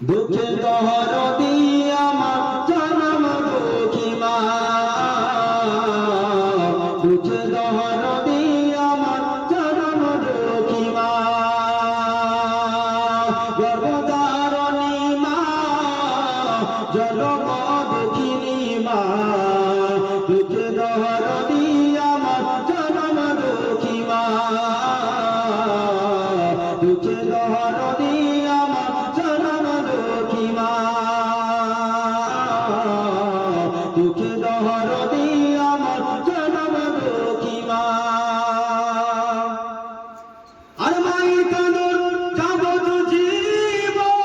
দুঃখে দহরদি আমার জনম দুঃখী মা, দুঃখে দহরদি আমার জনম দুঃখী মা, গর্ভধারণী মা, জনম দুঃখিনী মা, দুঃখে দহরদি আমার জনম দুঃখী মা, দুঃখে দহরদি আমার জনম দুঃখী মা, দুঃখে দহরদি আমার জনম দুঃখী মা। আর মায়ের কাঁদন যাবত জীবন,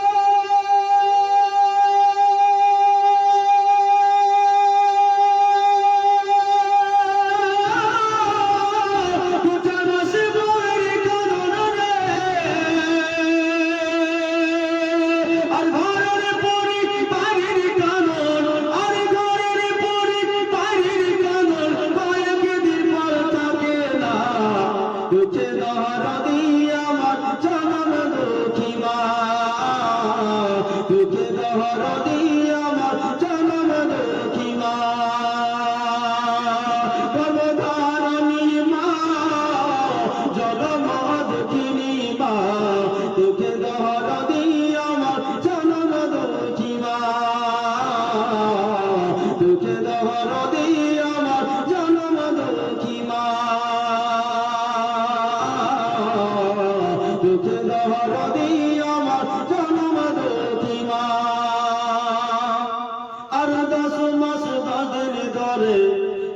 দুঃখে দহরদি আমার জনম দুঃখী মা, দুঃখে দহরদি আমার জনম দুঃখী মা, গর্ভধারণী মা, জনম দুঃখিনী মা, দুঃখে দহরদি আমার জনম দুঃখী মা, দুঃখে দহরদি আমার জনম দুঃখী মা, দুঃখে দহরদি আমার জনম দুঃখী মা। আর 10 মাস 10 দিন ধরে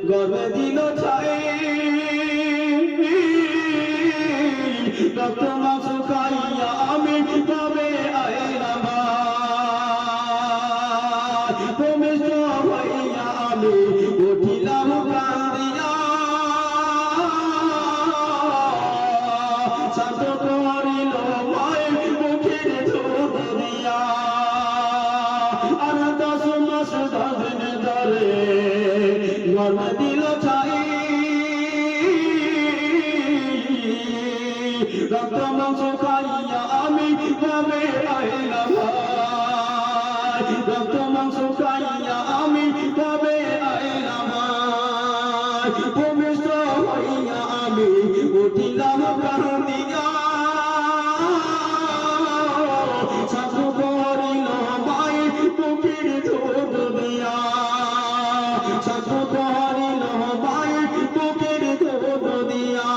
গর্ভে দিল ছাই, রক্ত মাংস খাইয়া আমি কবে আইলাম ভূমিষ্ঠ হইয়া আমি উঠিলাম কান্দিয়া, শান্ত করিল মায়ের মুখের দুধ দিয়া। আর 10 মাস 10 দিন ধরে গর্ভে দিল ছাই, রক্ত মাংস খাইয়া আমি কবে আইলাম, রক্ত মাংস খাইয়া আমি কবে আইলাম, ভূমিষ্ঠ হইয়া আমি উঠিলাম কান্দিয়া, শান্ত করিল মায়ের মুখের দুধ দিয়া, শান্ত করিল মায়ের মুখের দুধ দিয়া।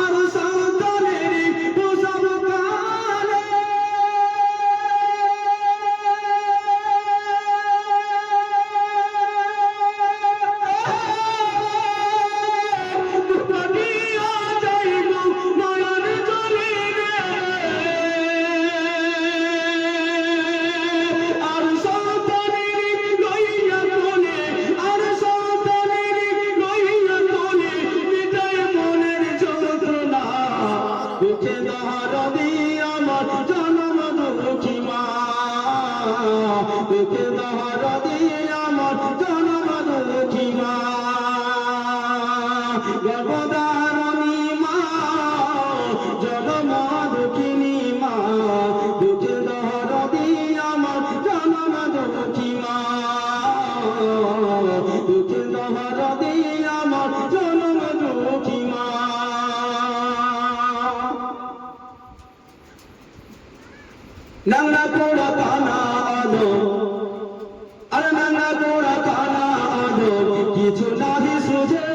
আর সন্তানের প্রসব কালে দুনিয়া যাইব মায়ার জলে রে, আর সন্তানের লইয়া কোলে, আর সন্তানের লইয়া কোলে মিটায় মনের যন্ত্রণা, দুঃখে দহরদি আমার জনম দুঃখী মা, দুঃখে দহরদি আমার জনম দুঃখী মা, গর্ভধারণী মা, জনম দুঃখিনী মা, দুঃখে দহরদি আমার জনম দুঃখী মা, দুঃখে দহরদি আমার জনম দুঃখী মা। নাংলা পোড়া কানা আদো, আর নাংলা পোড়া কানা আদো, কিছু নাহি সুঝে,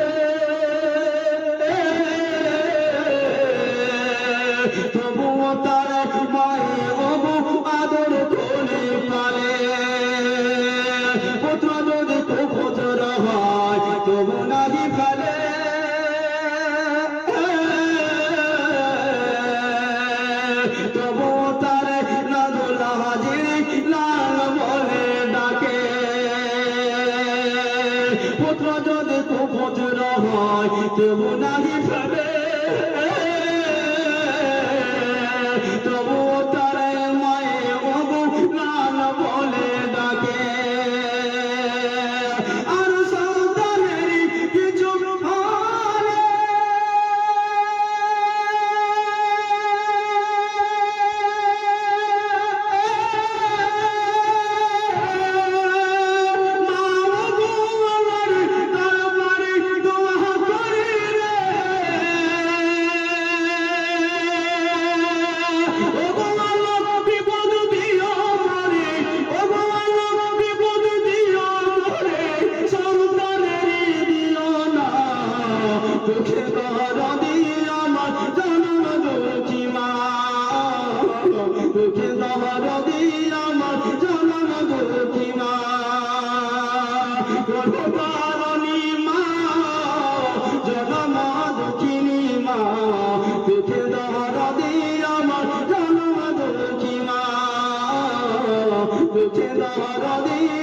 তবুও তার মায়ে অবু আদর করে পালে, পুত্র যদি তো পুত্র হয় তবু নাহি ফেলে, তবুও তার নাদুল হাজির লাল বলে ডাকে, পুত্র যদি তো পুত্র হয় তবু নাহি ফেলে, তবুও তার মায়ে অবু লাল বলে ডাকে। আর সন্তানের কিছু হলে পিঠে দাহারা দিয়ে আমার জনম দুঃখী মা, পিঠে দাহারা দিয়ে